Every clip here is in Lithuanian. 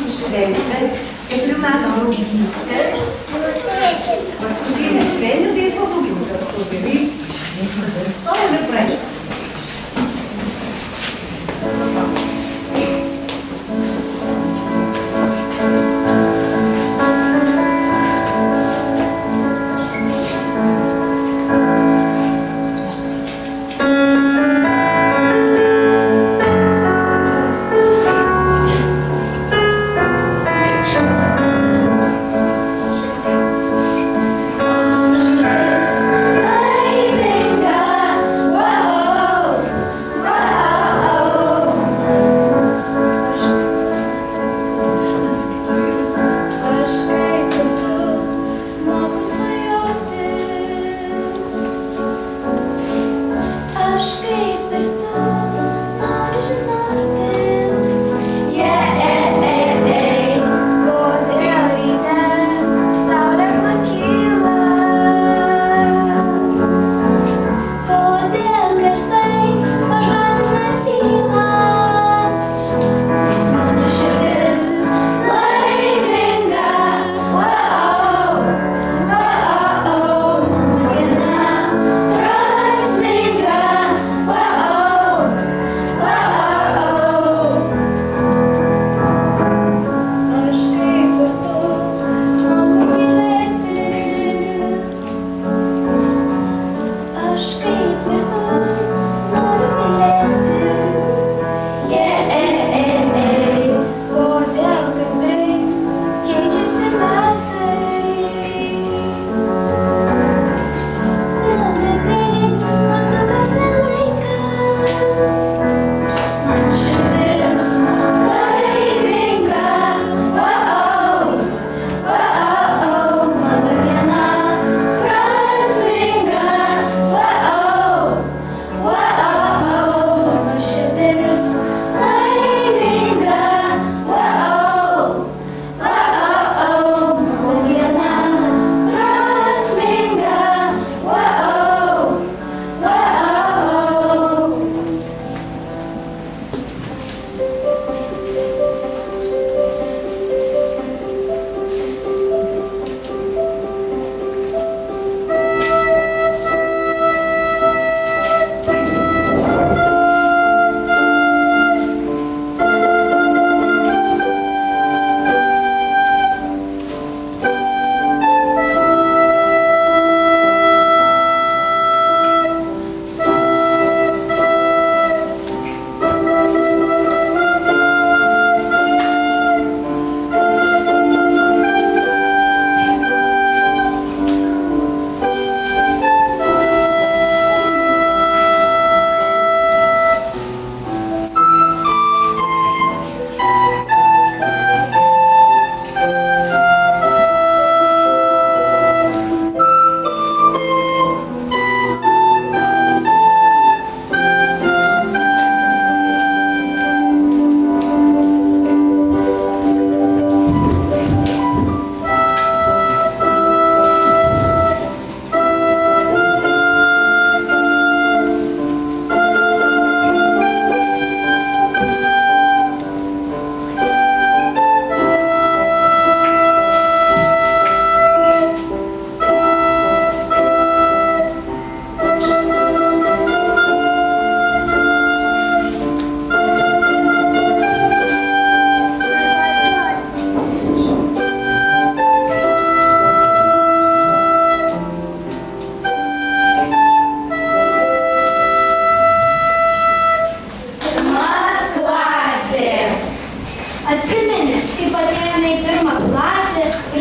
mūsų šventę, 4 metų draugystės. Paskutinė šventė, tai pabūkim kartu, gerai? Stovim ir pradėm.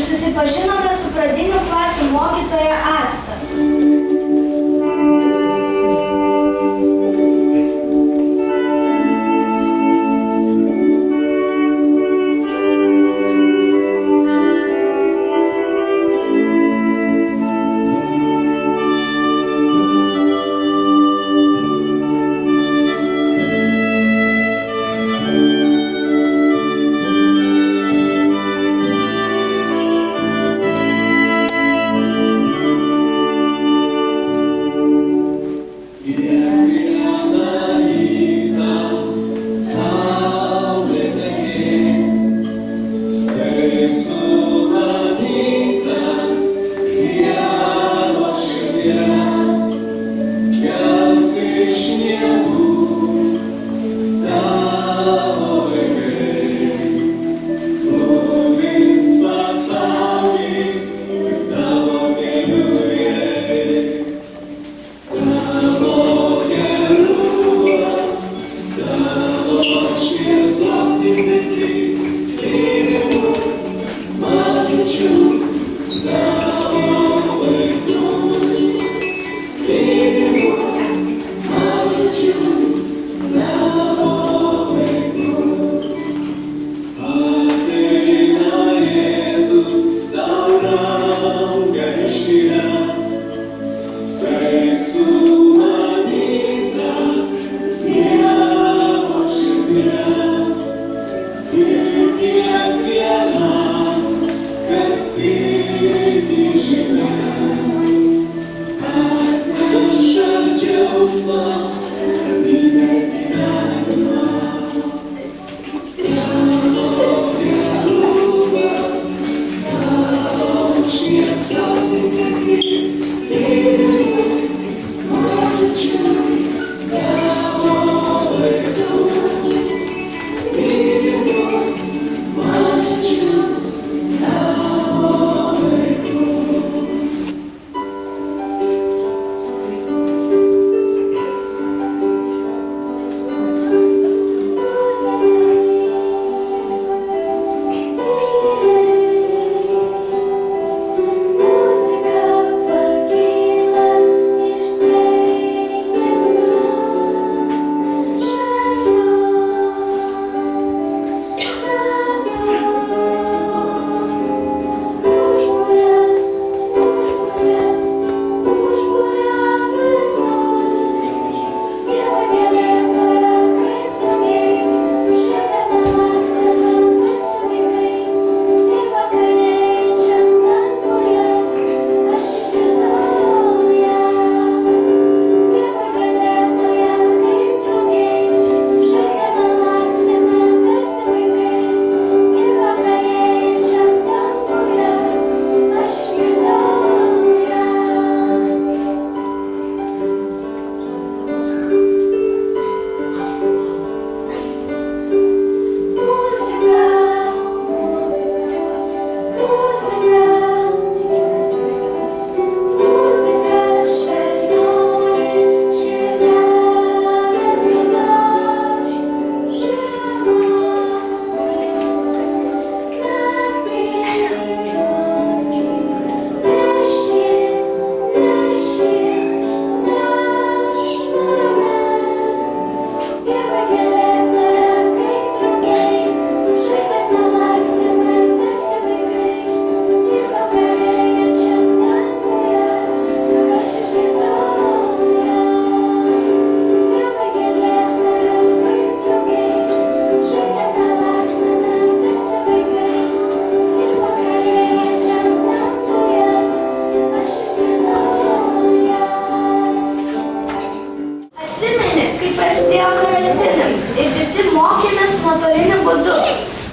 susipažinome su pradinių klasių mokytoja Asta.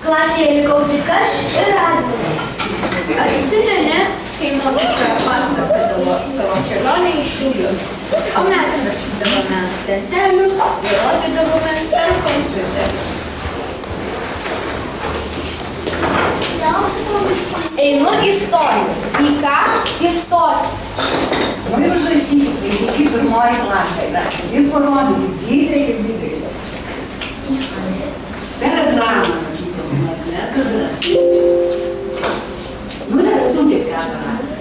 Klasėje likau tik aš ir Radvilas. Atsimeni, kai mokytoja pasakodavo savo kelionę į Šiaulius, o mes rašydavome ant lentelių ir rodydavome per kompiuterį. Einu įstoti. Į ką įstoti? Nu ir užrašykit, jeigu kaip pirmoji klasė, ir parodykit didelį. Per ekraną, ne kada. Nu ir atsukit ką parašė.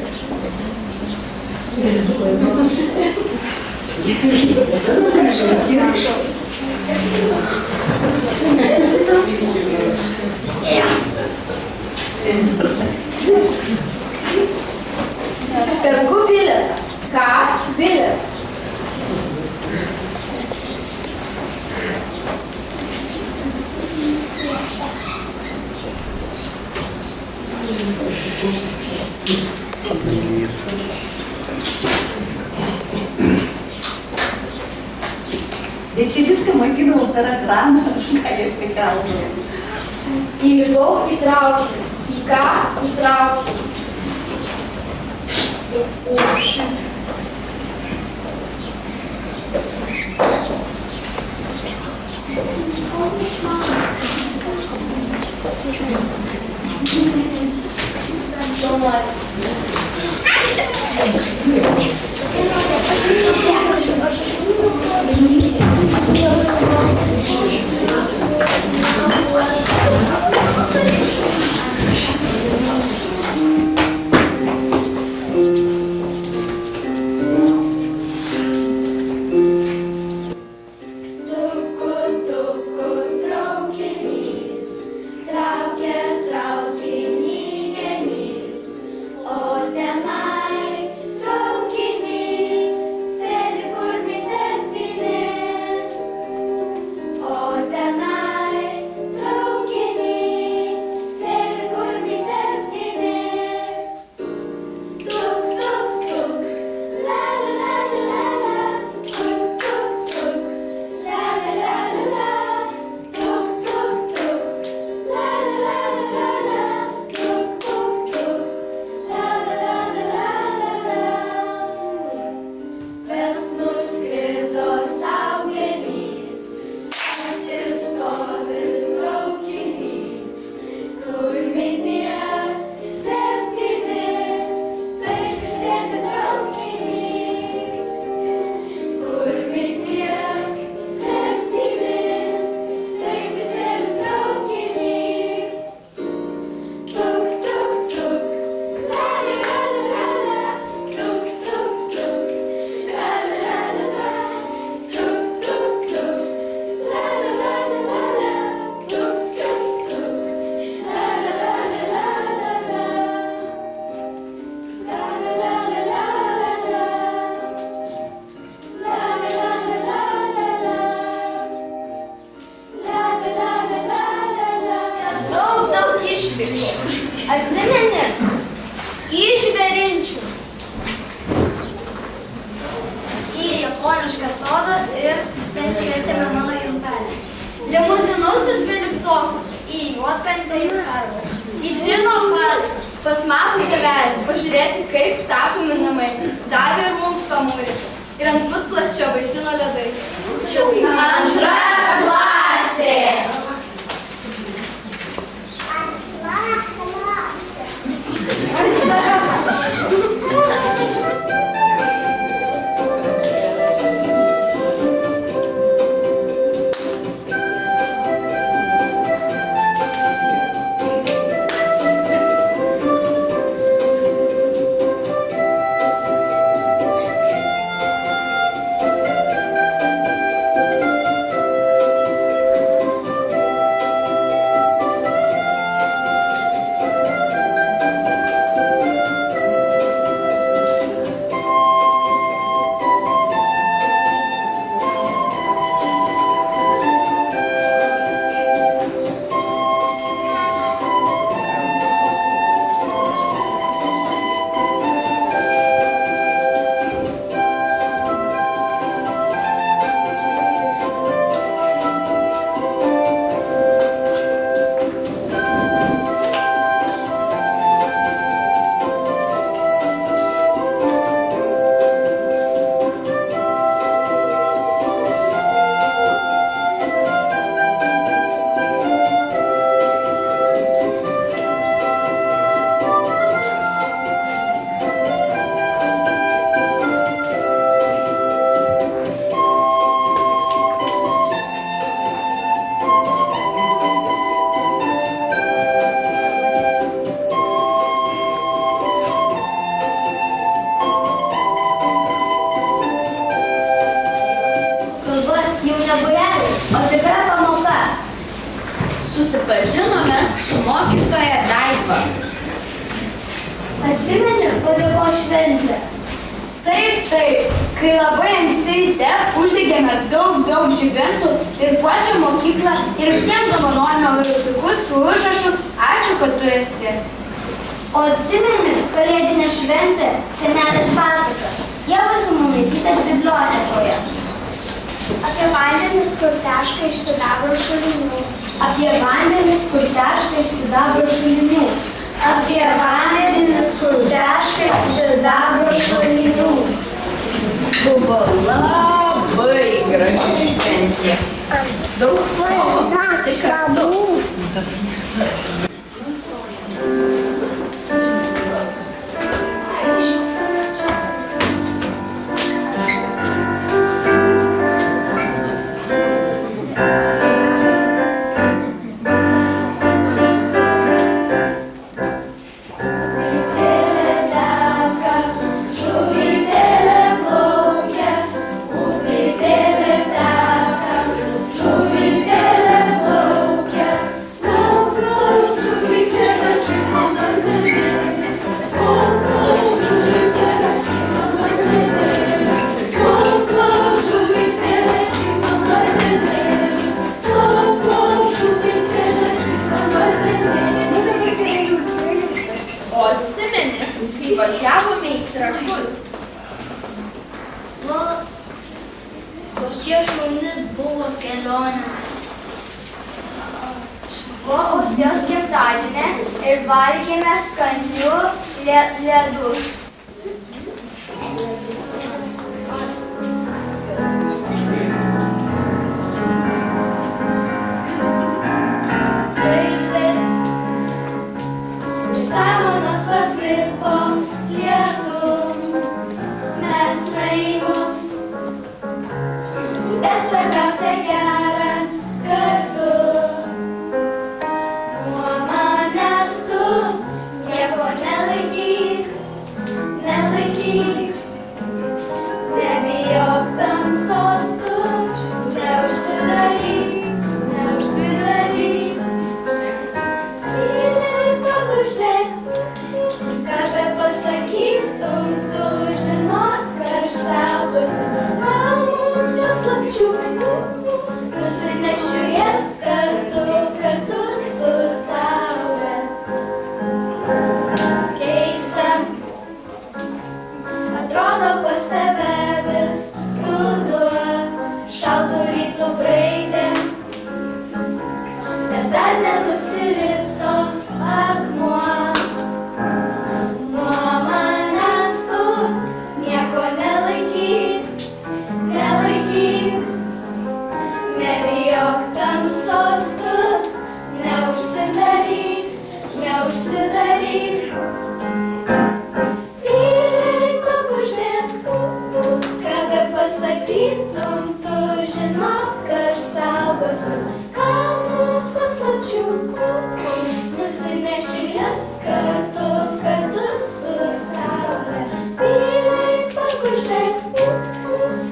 Perku bilietą. Ką? Bilietą. Bet čia viską matydavau per ekraną, aš ką jie prikalbau. Įlipau į traukinį. Į ką? Į traukinį. Atsimeni, iš žvėrinčių į japonišką sodą ir ten švietėme mano gimtelį. Limuzinus ir dvyliktokus į Juodkrantę ir Karvę. Į Dino parką pas matų tėvelį pažiūrėti, kaip statomi namai. Davė ir mums pamūryti. Ir ant putplasčio vaišino ledais. Antra klasė. Susipažinome su mokytoja Daiva. Atsimeni padėkos šventę? Taip, kai labai anksti ryte uždegėme daug žibintų ir puošė mokyklą ir visiems dovanojome laidukus su užrašu "Ačiū, kad tu esi". O atsimeni kalėdinę šventę senelės pasaka Ievos Simonaitytės bibliotekoje? Apie vandenis, kur teška iš sidabro šulinių. Apie vandenis, kur teška iš sidabro šulinių. Apie vandenis, kur teška iš sidabro šulinių. Buvo labai graži šventė. Daug savo tik kartu. važiavome į Trakus. Kokia šauni buvo kelionė. Buvo Austėjos gimtadienė ir valgėme skanių ledų. Žvaigždės ir samanos pakvipo lietų, mes naivūs, bet svarbiausia gera kartu. Nuo manęs tu nieko nelaikyk, nelaikyk, nebijok tamsos tu, neužsidaryk, neužsidaryk. Tyliai pakuždėk, ką bepasakytum, tu žinok, kad aš saugosiu namus paslapčių, nusinešiu jas kartu su saule. Keista, atrodo pas tave vis ruduo, šaltų rytų braidėm, bet dar nenusirito akmuo. Nuo manęs tu nieko nelaikyk, nelaikyk, nebijok tamsos tu, neužsidaryk, neužsidaryk. Tyliai pakuždėk, ką bepasakytum, tu žinok, kad aš saugosiu kalnus paslapčių, nusinešiu jas kartu su saule. Tyliai pakuždėk,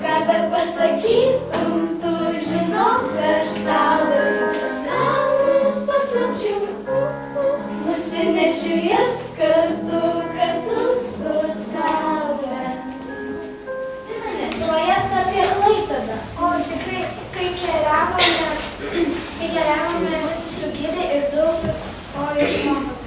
ką bepasakytum, tu žinok, kad aš saugosiu kalnus paslapčių, nusinešiu jas kartu su saule. Projektą apie Klaipėdą. O tikrai, kai keliavome su gidai ir daug ko išmokome.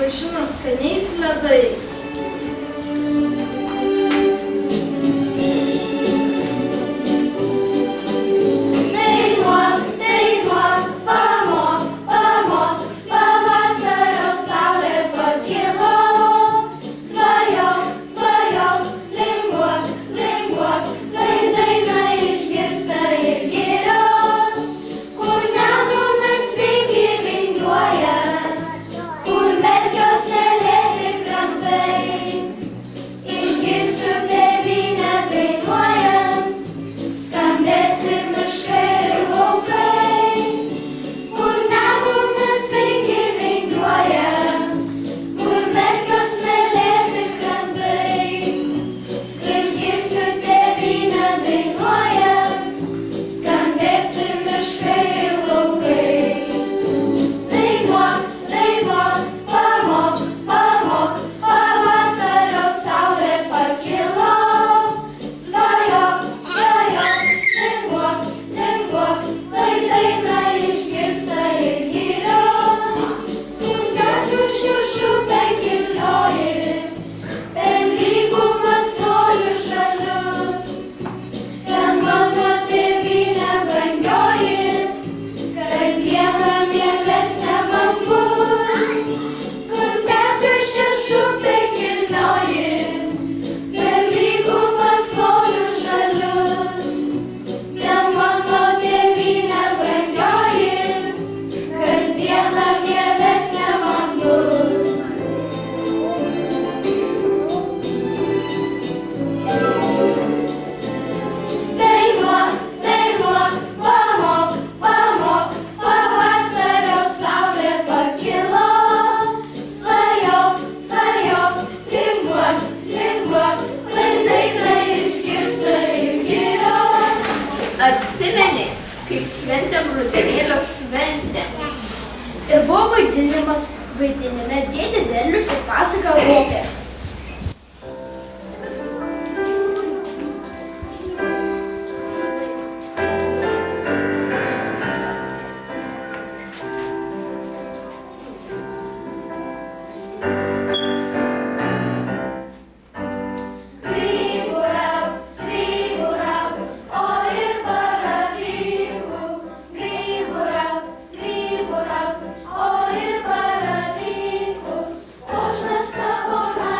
vaišino skaniais ledais. Atsimeni, kaip šventėm rudenėlio šventę. Ir buvo vaidinime Dėdė Derlius ir pasaka Ropė. Savo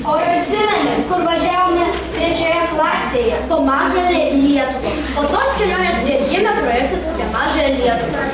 O ar atsimeni, kur važiavome 3 klasėje? Po mažąją Lietuvą. Po tos kelionės ir gimė projektas apie mažąją Lietuvą.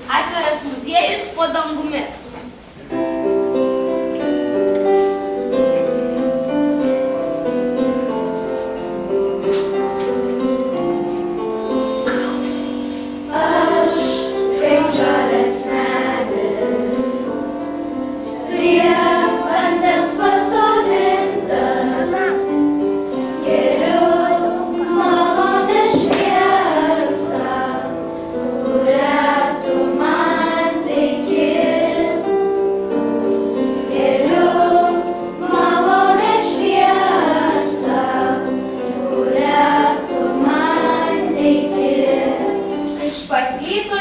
Atviras muziejus po dangumi.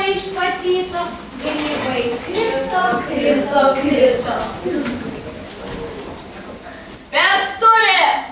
Išpatyto, grybai krito, krito, krito. Vestuvės!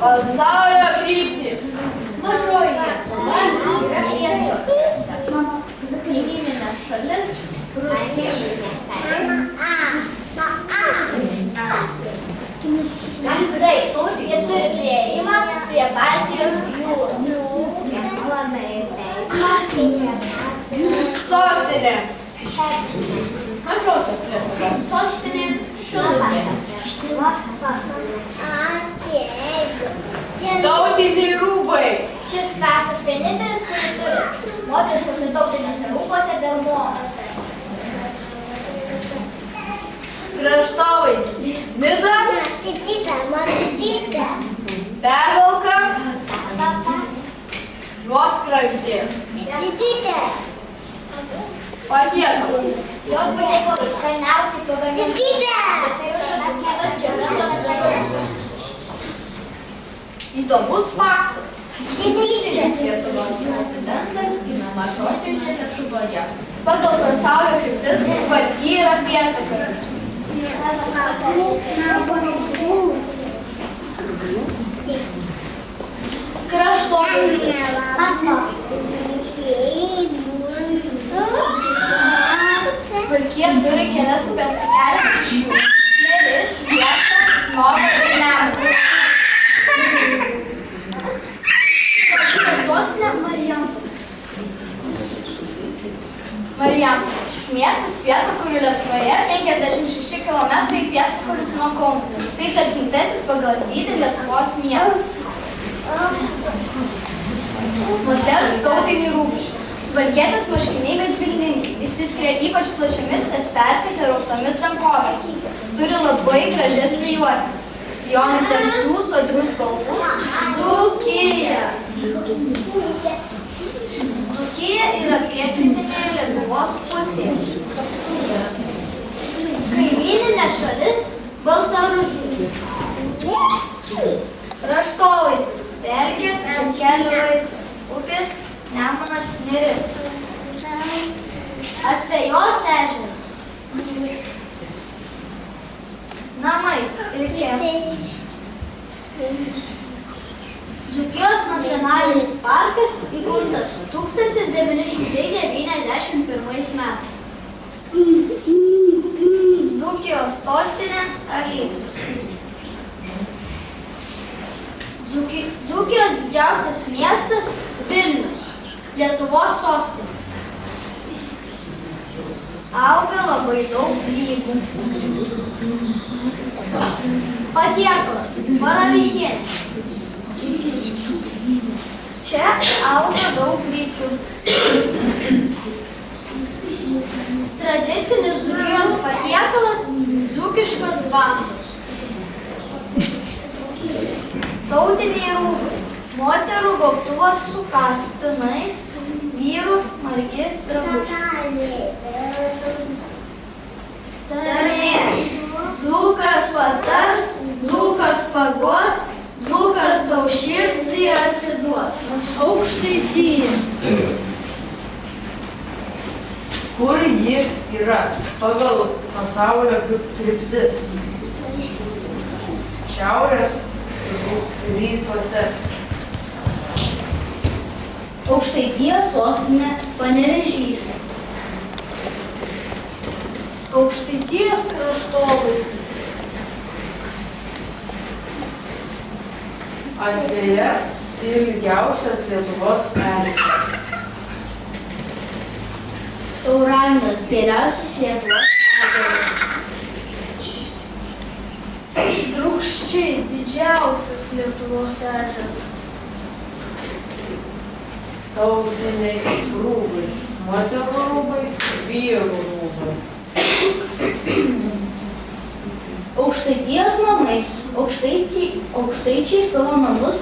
Pasaulio kryptis. Mažoji Lietuva yra kaimyninė šalis Rusija. Baltijos jūros. Sostinė. Mažosios Lietuvos sostinė Šilutė. Tautiniai rūbai. Šis kraštas vienintelis turi duris moteriškose tautiniuose rūbuose dėl moro. Kraštovaizdis. Nida. Pervalka. Juodkrantė. Patiekalas. Jos patiekalai skaniausiai pagaminti. Sujuštos džiovintos mėsos. Įdomus faktas. Lietuvos prezidentas gimė mažojoje Lietuvoje. Pagal pasaulio kryptis Suvalkija yra pietvakaris. Kraštovaizdis. Suvalkija turi kelias upės takeles iš jų. Neris, Liesa, Nova ir Nemunas. Sostinė Marijampolė. Miestas pietvakarių Lietuvoje 56 km į pietvakarius nuo Kauno. Tai 7. pagal dydį Lietuvos miestas. Moters tautiniai rūbai. Suvalkietės marškiniai medvilniniai. Išsiskiria ypač plačiomis ties perpėti ir aukštomis rankovėmis. Turi labai gražias prijuostes. Sijonai tamsių sodrių spalvų. Dzūkija. Dzūkija yra pietrytinėje Lietuvos pusėje. Kaimyninė šalis Baltarusija. Kraštovaizdis. Pelkė, Žemkelių vaizdas. Upės, Nemunas, Neris. Asvejos ežeras. Namai ir kiemas. Dzūkijos nacionalinis parkas įkurtas 1991 metais. Dzūkijos sostinė Alytus. Dzūkijos didžiausias miestas Vilnius, Lietuvos sostinė. Auga labai daug grybų. Patiekalas baravykienė. Čia auga daug grikių. Tradicinis Dzūkijos patiekalas dzūkiškas bandos. Tautiniai rūbai. Moterų gobtuvas su kaspinais, vyrų margi drabužiai. Tarmė. Dzūkas patars, dzūkas paguos, dzūkas tau širdį atsiduos. Aukštaitija. Kur ji yra pagal pasaulio kryptis? Šiaurės rytuose. Aukštaitijos sostinė Panevėžys. Aukštaitijos kraštovaizdis. Asvėja ilgiausias Lietuvos ežeras. Tauragnės geriausias Lietuvos ežeras. Drūkščiai didžiausias Lietuvos ežeras. Tautiniai rūbai. Moterų rūbai, vyrų rūbai. Aukštaitijos namai. Aukštaičiai savo namus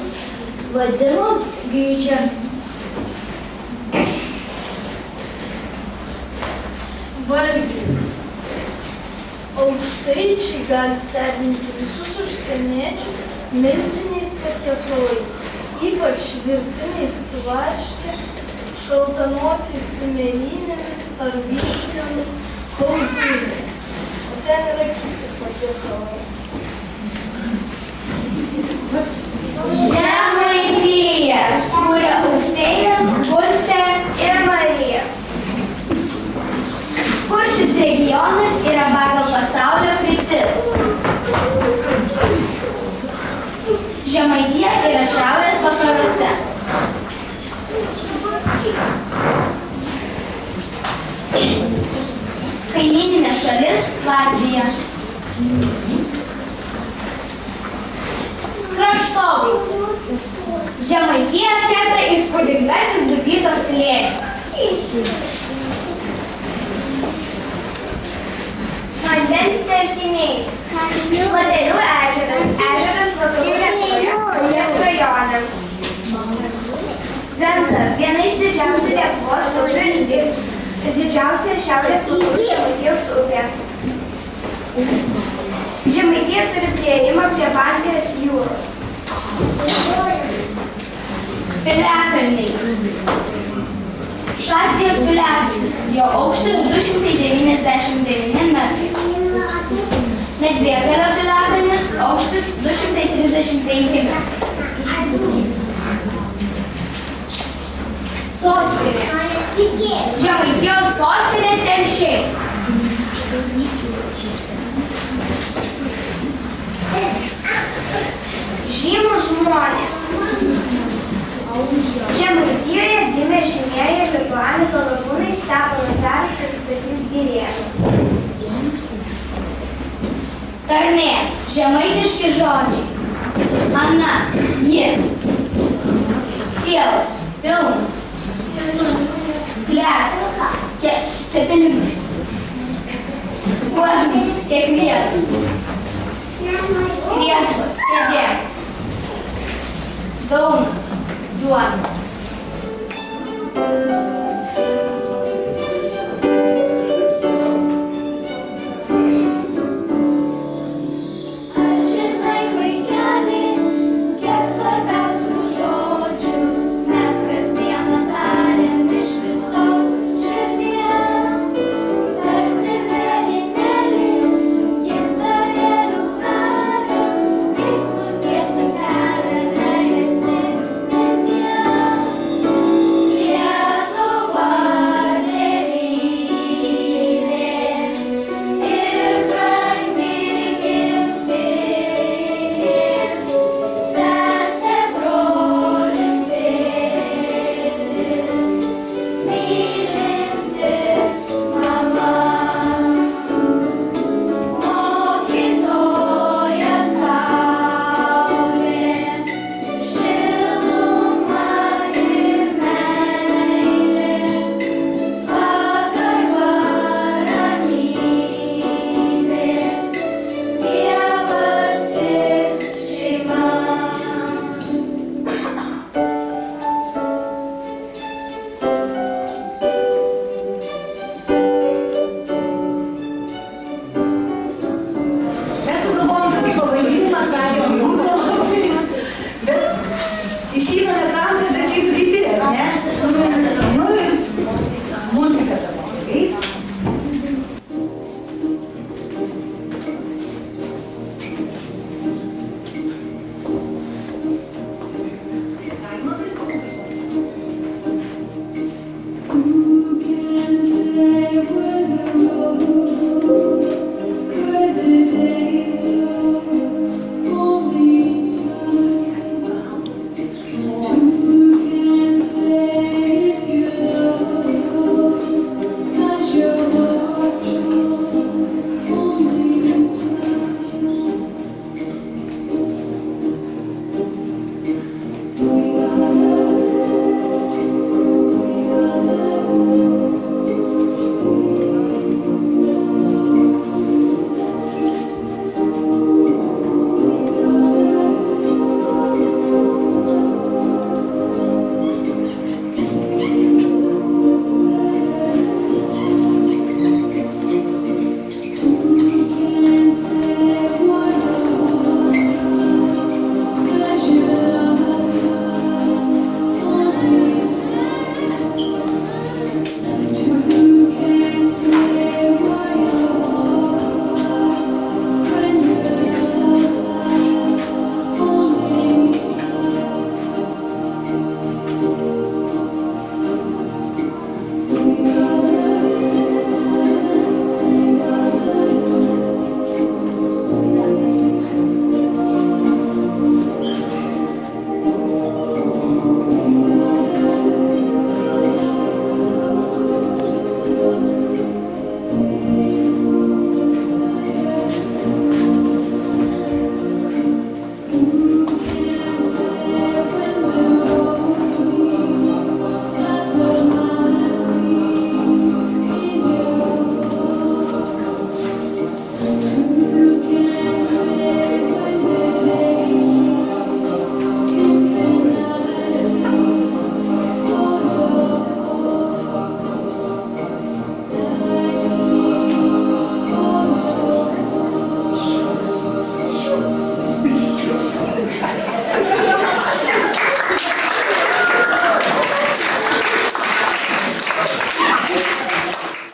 vadino Gryčia. Valgiai. Aukštaičiai gali stebinti visus užsieniečius miltiniais patiekalais, ypač virtiniais su varške, šaltanosiais su mėlynėmis ar vyšniomis, koldūnais. O ten yra kiti patiekalai. Žemaitija, kuria Austėja, Pusė ir Marija. Kur šis regionas yra pagal pasaulio kryptis? Žemaitija yra šiaurės Kaimyninė šalis Latvija. Kraštovaizdis. Žemaitiją kerta įspūdingasis Dubysos slėnis. Vandens telkiniai. Platelių ežeras. Ežeras vakarų Lietuvoje, Taurės rajone. Venta. Viena iš didžiausių Lietuvos upių ir didžiausia šiaurės vakarų Žemaitijos upė. Žemaitija turi priėjimą prie Baltijos jūros. Piliakalniai. Šatrijos piliakalnis. Jo aukštis 299 metrai. Medvėgalio piliakalnis aukštis 235 metrai. Sostinė. Žemaitijos sostinė Telšiai. Žymūs žmonės. Žemaitijoje gimė žymieji Lituaniko lakūnai Steponas Darius ir Stasys Girėnas. Tarmė. Žemaitiški žodžiai. Ana. Ji. Cielas. Pilnas. Klesas. Cepelinas. Puošnis. Kiekvienas. Krieslas. Kėdė. Dauna. Duona.